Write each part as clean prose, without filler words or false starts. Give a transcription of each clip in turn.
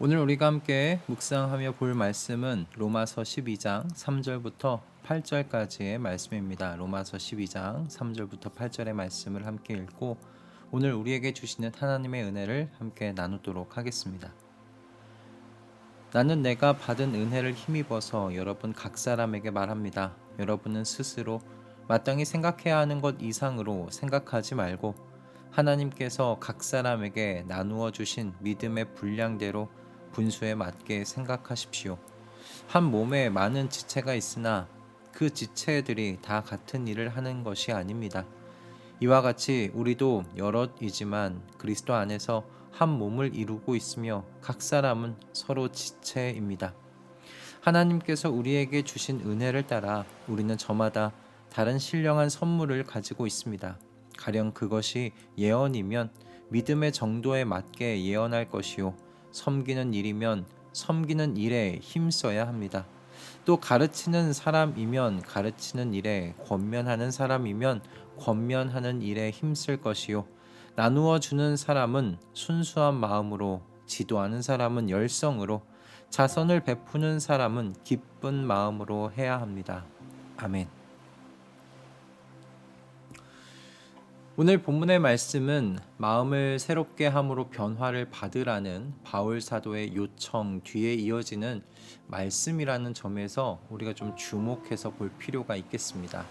오늘 우리가 함께 묵상하며 볼 말씀은 로마서 12장 3절부터 8절까지의 말씀입니다. 로마서 12장 3절부터 8절의 말씀을 함께 읽고 오늘 우리에게 주시는 하나님의 은혜를 함께 나누도록 하겠습니다. 나는 내가 받은 은혜를 힘입어서 여러분 각 사람에게 말합니다. 여러분은 스스로 마땅히 생각해야 하는 것 이상으로 생각하지 말고 하나님께서 각 사람에게 나누어 주신 믿음의 분량대로 분수에 맞게 생각하십시오. 한 몸에 많은 지체가 있으나 그 지체들이 다 같은 일을 하는 것이 아닙니다. 이와 같이 우리도 여럿이지만 그리스도 안에서 한 몸을 이루고 있으며 각 사람은 서로 지체입니다. 하나님께서 우리에게 주신 은혜를 따라 우리는 저마다 다른 신령한 선물을 가지고 있습니다. 가령 그것이 예언이면 믿음의 정도에 맞게 예언할 것이요, 섬기는 일이면 섬기는 일에 힘써야 합니다. 또 가르치는 사람이면 가르치는 일에, 권면하는 사람이면 권면하는 일에 힘쓸 것이요, 나누어 주는 사람은 순수한 마음으로, 지도하는 사람은 열성으로, 자선을 베푸는 사람은 기쁜 마음으로 해야 합니다. 아멘. 오늘 본문의 말씀은 마음을 새롭게 함으로 변화를 받으라는 바울 사도의 요청 뒤에 이어지는 말씀이라는 점에서 우리가 좀 주목해서 볼 필요가 있겠습니다.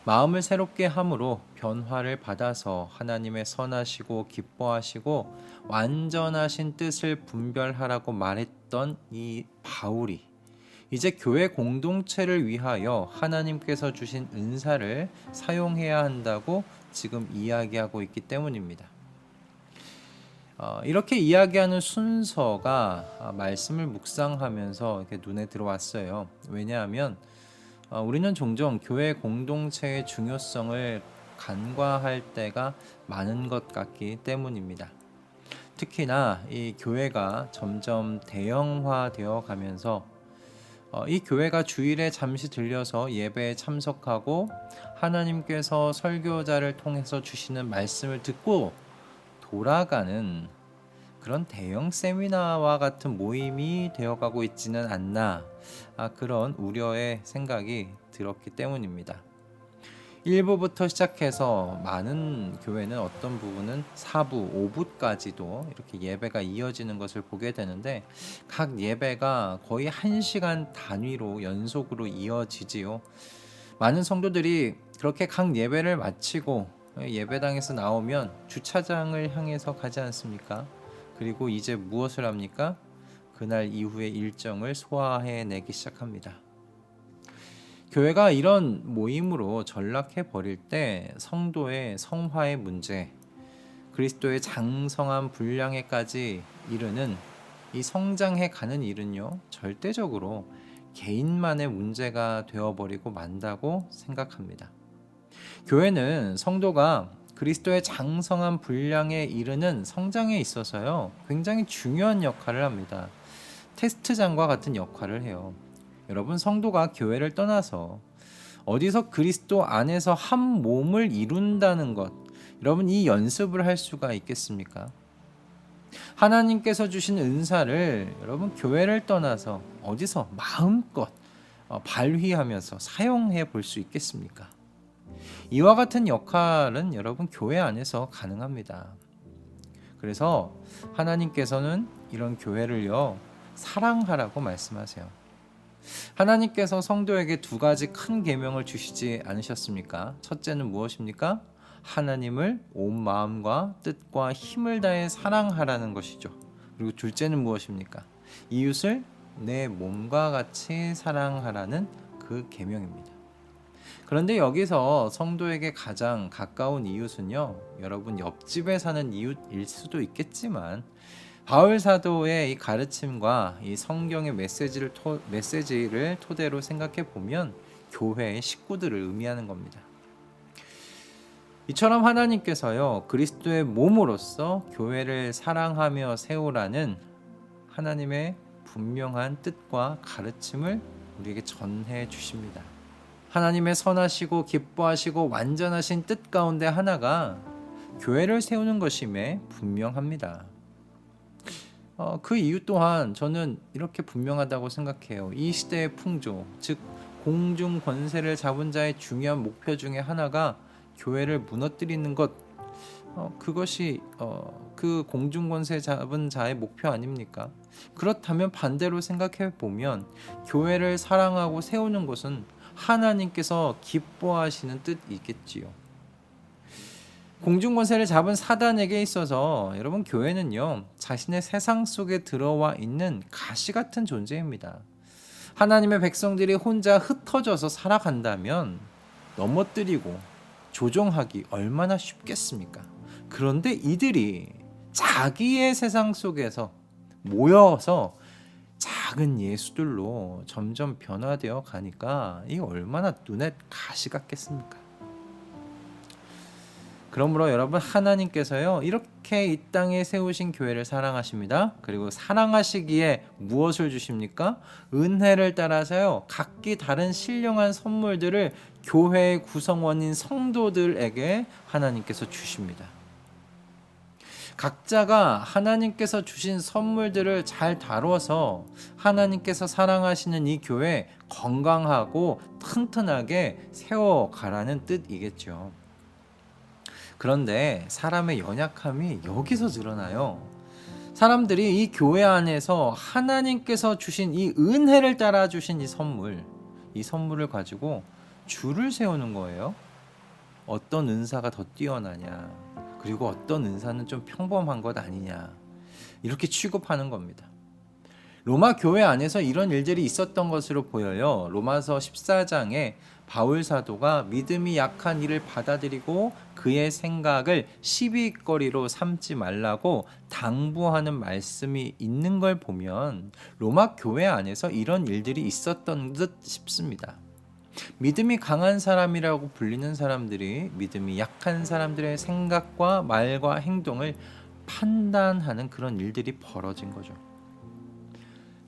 마음을 새롭게 함으로 변화를 받아서 하나님의 선하시고 기뻐하시고 완전하신 뜻을 분별하라고 말했던 이 바울이 이제 교회 공동체를 위하여 하나님께서 주신 은사를 사용해야 한다고 지금 이야기하고 있기 때문입니다. 이렇게 이야기하는 순서가 말씀을 묵상하면서 이렇게 눈에 들어왔어요. 왜냐하면 우리는 종종 교회 공동체의 중요성을 간과할 때가 많은 것 같기 때문입니다. 특히나 이 교회가 점점 대형화되어 가면서 이 교회가 주일에 잠시 들려서 예배에 참석하고 하나님께서 설교자를 통해서 주시는 말씀을 듣고 돌아가는 그런 대형 세미나와 같은 모임이 되어가고 있지는 않나, 그런 우려의 생각이 들었기 때문입니다. 1부부터 시작해서 많은 교회는 어떤 부분은 4부, 5부까지도 이렇게 예배가 이어지는 것을 보게 되는데 각 예배가 거의 1시간 단위로 연속으로 이어지지요. 많은 성도들이 그렇게 각 예배를 마치고 예배당에서 나오면 주차장을 향해서 가지 않습니까? 그리고 이제 무엇을 합니까? 그날 이후의 일정을 소화해내기 시작합니다. 교회가 이런 모임으로 전락해 버릴 때 성도의 성화의 문제, 그리스도의 장성한 분량에까지 이르는 이 성장해 가는 일은요, 절대적으로 개인만의 문제가 되어버리고 만다고 생각합니다. 교회는 성도가 그리스도의 장성한 분량에 이르는 성장에 있어서요, 굉장히 중요한 역할을 합니다. 테스트장과 같은 역할을 해요. 여러분, 성도가 교회를 떠나서 어디서 그리스도 안에서 한 몸을 이룬다는 것, 여러분 이 연습을 할 수가 있겠습니까? 하나님께서 주신 은사를 여러분 교회를 떠나서 어디서 마음껏 발휘하면서 사용해 볼 수 있겠습니까? 이와 같은 역할은 여러분 교회 안에서 가능합니다. 그래서 하나님께서는 이런 교회를요, 사랑하라고 말씀하세요. 하나님께서 성도에게 두 가지 큰 계명을 주시지 않으셨습니까? 첫째는 무엇입니까? 하나님을 온 마음과 뜻과 힘을 다해 사랑하라는 것이죠. 그리고 둘째는 무엇입니까? 이웃을 내 몸과 같이 사랑하라는 그 계명입니다. 그런데 여기서 성도에게 가장 가까운 이웃은요, 여러분 옆집에 사는 이웃일 수도 있겠지만 바울 사도의 이 가르침과 이 성경의 메시지를 토대로 생각해 보면 교회의 식구들을 의미하는 겁니다. 이처럼 하나님께서요, 그리스도의 몸으로서 교회를 사랑하며 세우라는 하나님의 분명한 뜻과 가르침을 우리에게 전해 주십니다. 하나님의 선하시고 기뻐하시고 완전하신 뜻 가운데 하나가 교회를 세우는 것임에 분명합니다. 그 이유 또한 저는 이렇게 분명하다고 생각해요. 이 시대의 풍조, 즉 공중 권세를 잡은 자의 중요한 목표 중에 하나가 교회를 무너뜨리는 것, 그것이 그 공중 권세 잡은 자의 목표 아닙니까? 그렇다면 반대로 생각해 보면 교회를 사랑하고 세우는 것은 하나님께서 기뻐하시는 뜻이겠지요. 공중권세를 잡은 사단에게 있어서 여러분 교회는요 자신의 세상 속에 들어와 있는 가시 같은 존재입니다. 하나님의 백성들이 혼자 흩어져서 살아간다면 넘어뜨리고 조종하기 얼마나 쉽겠습니까? 그런데 이들이 자기의 세상 속에서 모여서 작은 예수들로 점점 변화되어 가니까 이 얼마나 눈에 가시 같겠습니까? 그러므로 여러분 하나님께서요 이렇게 이 땅에 세우신 교회를 사랑하십니다. 그리고 사랑하시기에 무엇을 주십니까? 은혜를 따라서요 각기 다른 신령한 선물들을 교회의 구성원인 성도들에게 하나님께서 주십니다. 각자가 하나님께서 주신 선물들을 잘 다뤄서 하나님께서 사랑하시는 이 교회 건강하고 튼튼하게 세워가라는 뜻이겠죠. 그런데 사람의 연약함이 여기서 드러나요. 사람들이 이 교회 안에서 하나님께서 주신 이 은혜를 따라 주신 이 선물을 가지고 줄을 세우는 거예요. 어떤 은사가 더 뛰어나냐, 그리고 어떤 은사는 좀 평범한 것 아니냐, 이렇게 취급하는 겁니다. 로마 교회 안에서 이런 일들이 있었던 것으로 보여요. 로마서 14장에 바울 사도가 믿음이 약한 이를 받아들이고 그의 생각을 시비거리로 삼지 말라고 당부하는 말씀이 있는 걸 보면 로마 교회 안에서 이런 일들이 있었던 듯 싶습니다. 믿음이 강한 사람이라고 불리는 사람들이 믿음이 약한 사람들의 생각과 말과 행동을 판단하는 그런 일들이 벌어진 거죠.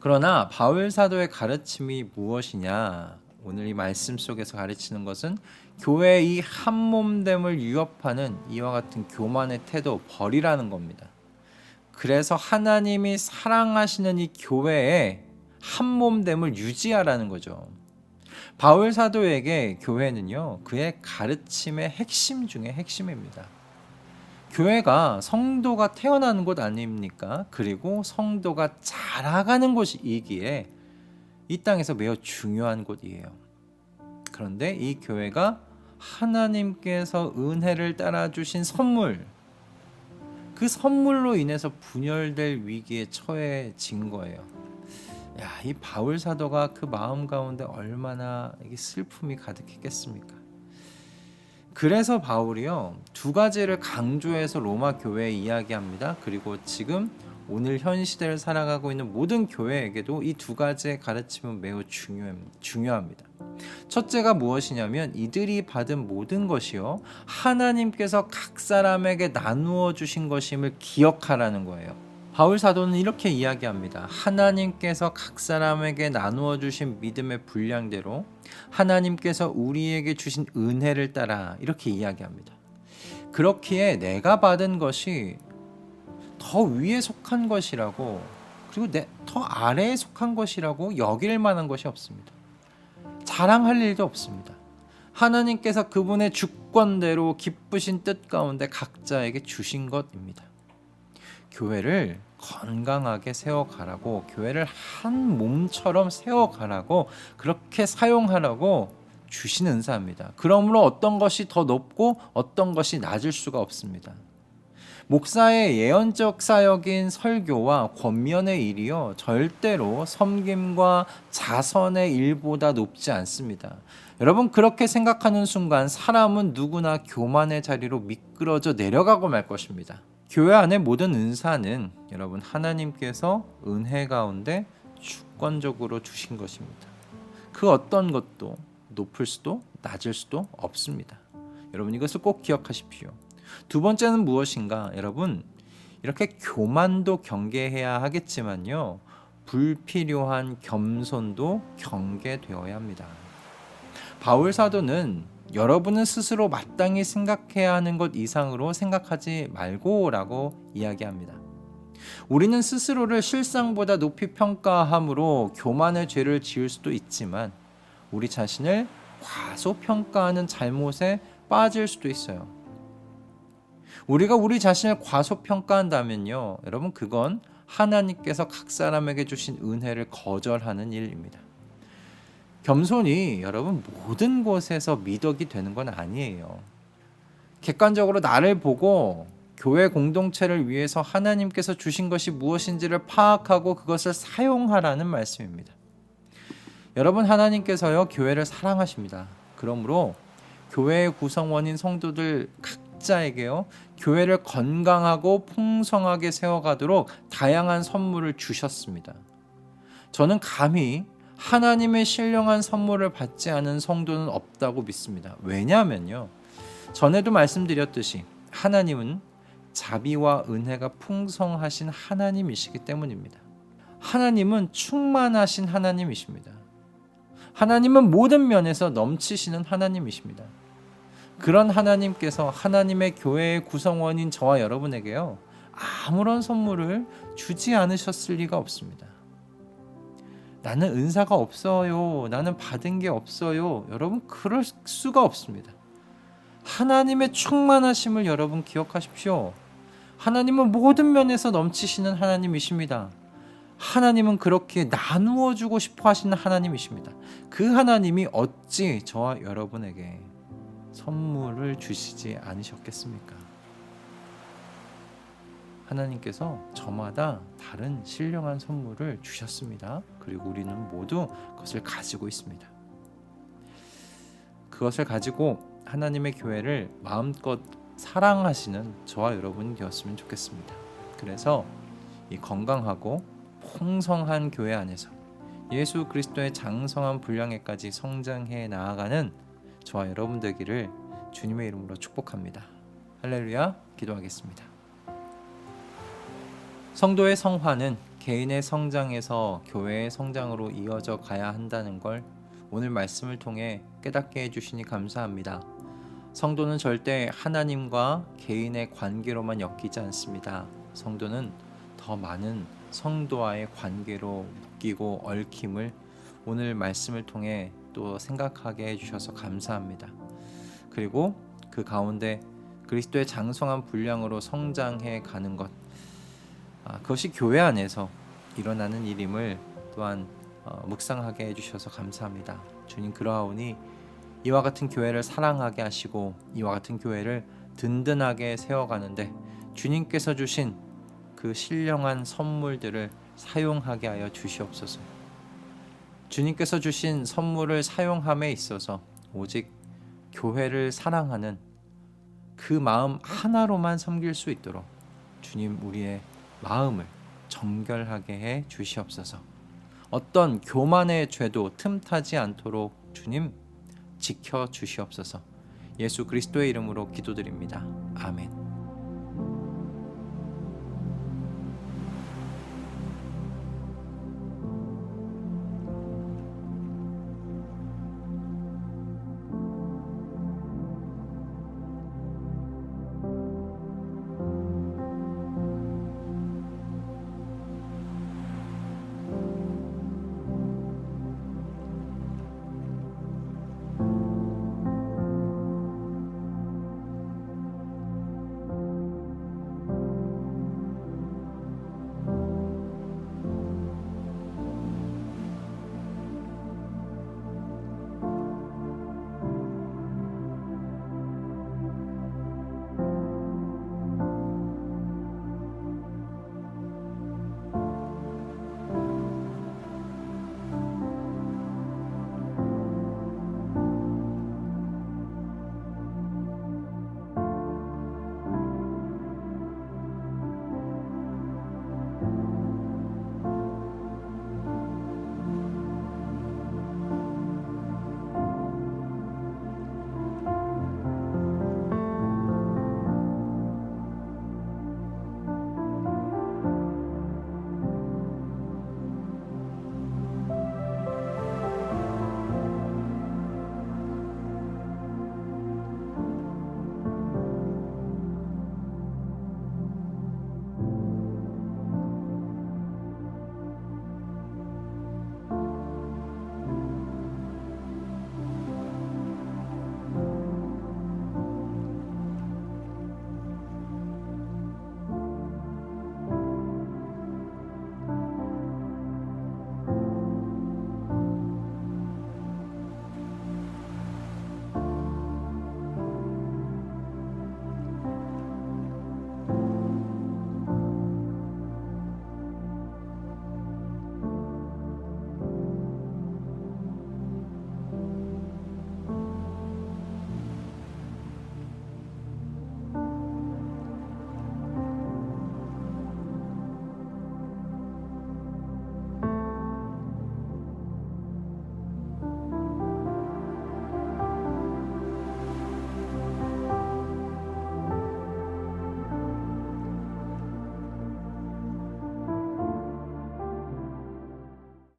그러나 바울 사도의 가르침이 무엇이냐? 오늘 이 말씀 속에서 가르치는 것은 교회의 이 한몸됨을 위협하는 이와 같은 교만의 태도 버리라는 겁니다. 그래서 하나님이 사랑하시는 이 교회의 한몸됨을 유지하라는 거죠. 바울 사도에게 교회는요 그의 가르침의 핵심 중에 핵심입니다. 교회가 성도가 태어나는 곳 아닙니까? 그리고 성도가 자라가는 곳이기에 이 땅에서 매우 중요한 곳이에요. 그런데 이 교회가 하나님께서 은혜를 따라 주신 선물, 그 선물로 인해서 분열될 위기에 처해진 거예요. 야, 이 바울 사도가 그 마음 가운데 얼마나 이게 슬픔이 가득했겠습니까? 그래서 바울이요 두 가지를 강조해서 로마 교회에 이야기합니다. 그리고 지금 오늘 현 시대를 살아가고 있는 모든 교회에게도 이 두 가지의 가르침은 매우 중요합니다. 첫째가 무엇이냐면 이들이 받은 모든 것이요 하나님께서 각 사람에게 나누어 주신 것임을 기억하라는 거예요. 바울 사도는 이렇게 이야기합니다. 하나님께서 각 사람에게 나누어 주신 믿음의 분량대로 하나님께서 우리에게 주신 은혜를 따라 이렇게 이야기합니다. 그렇기에 내가 받은 것이 더 위에 속한 것이라고 그리고 더 아래에 속한 것이라고 여길 만한 것이 없습니다. 자랑할 일도 없습니다. 하나님께서 그분의 주권대로 기쁘신 뜻 가운데 각자에게 주신 것입니다. 교회를 건강하게 세워가라고, 교회를 한 몸처럼 세워가라고, 그렇게 사용하라고 주신 은사입니다. 그러므로 어떤 것이 더 높고 어떤 것이 낮을 수가 없습니다. 목사의 예언적 사역인 설교와 권면의 일이요 절대로 섬김과 자선의 일보다 높지 않습니다. 여러분 그렇게 생각하는 순간 사람은 누구나 교만의 자리로 미끄러져 내려가고 말 것입니다. 교회 안의 모든 은사는 여러분 하나님께서 은혜 가운데 주권적으로 주신 것입니다. 그 어떤 것도 높을 수도 낮을 수도 없습니다. 여러분 이것을 꼭 기억하십시오. 두 번째는 무엇인가? 여러분 이렇게 교만도 경계해야 하겠지만요 불필요한 겸손도 경계되어야 합니다. 바울 사도는 여러분은 스스로 마땅히 생각해야 하는 것 이상으로 생각하지 말고 라고 이야기합니다. 우리는 스스로를 실상보다 높이 평가함으로 교만의 죄를 지을 수도 있지만 우리 자신을 과소평가하는 잘못에 빠질 수도 있어요. 우리가 우리 자신을 과소평가한다면요, 여러분, 그건 하나님께서 각 사람에게 주신 은혜를 거절하는 일입니다. 겸손이 여러분 모든 곳에서 미덕이 되는 건 아니에요. 객관적으로 나를 보고 교회 공동체를 위해서 하나님께서 주신 것이 무엇인지를 파악하고 그것을 사용하라는 말씀입니다. 여러분, 하나님께서요 교회를 사랑하십니다. 그러므로 교회의 구성원인 성도들 각자에게요 교회를 건강하고 풍성하게 세워가도록 다양한 선물을 주셨습니다. 저는 감히 하나님의 신령한 선물을 받지 않은 성도는 없다고 믿습니다. 왜냐하면요, 전에도 말씀드렸듯이 하나님은 자비와 은혜가 풍성하신 하나님이시기 때문입니다. 하나님은 충만하신 하나님이십니다. 하나님은 모든 면에서 넘치시는 하나님이십니다. 그런 하나님께서 하나님의 교회의 구성원인 저와 여러분에게요 아무런 선물을 주지 않으셨을 리가 없습니다. 나는 은사가 없어요, 나는 받은 게 없어요, 여러분, 그럴 수가 없습니다. 하나님의 충만하심을 여러분 기억하십시오. 하나님은 모든 면에서 넘치시는 하나님이십니다. 하나님은 그렇게 나누어 주고 싶어 하시는 하나님이십니다. 그 하나님이 어찌 저와 여러분에게 선물을 주시지 않으셨겠습니까? 하나님께서 저마다 다른 신령한 선물을 주셨습니다. 그리고 우리는 모두 그것을 가지고 있습니다. 그것을 가지고 하나님의 교회를 마음껏 사랑하시는 저와 여러분이 되었으면 좋겠습니다. 그래서 이 건강하고 풍성한 교회 안에서 예수 그리스도의 장성한 분량에까지 성장해 나아가는 저와 여러분 되기를 주님의 이름으로 축복합니다. 할렐루야. 기도하겠습니다. 성도의 성화는 개인의 성장에서 교회의 성장으로 이어져 가야 한다는 걸 오늘 말씀을 통해 깨닫게 해주시니 감사합니다. 성도는 절대 하나님과 개인의 관계로만 엮이지 않습니다. 성도는 더 많은 성도와의 관계로 묶이고 얽힘을 오늘 말씀을 통해 또 생각하게 해주셔서 감사합니다. 그리고 그 가운데 그리스도의 장성한 분량으로 성장해 가는 것, 그것이 교회 안에서 일어나는 일임을 또한 묵상하게 해주셔서 감사합니다. 주님, 그러하오니 이와 같은 교회를 사랑하게 하시고 이와 같은 교회를 든든하게 세워가는데 주님께서 주신 그 신령한 선물들을 사용하게 하여 주시옵소서. 주님께서 주신 선물을 사용함에 있어서 오직 교회를 사랑하는 그 마음 하나로만 섬길 수 있도록 주님, 우리의 마음을 정결하게 해 주시옵소서. 어떤 교만의 죄도 틈타지 않도록 주님 지켜 주시옵소서. 예수 그리스도의 이름으로 기도드립니다. 아멘.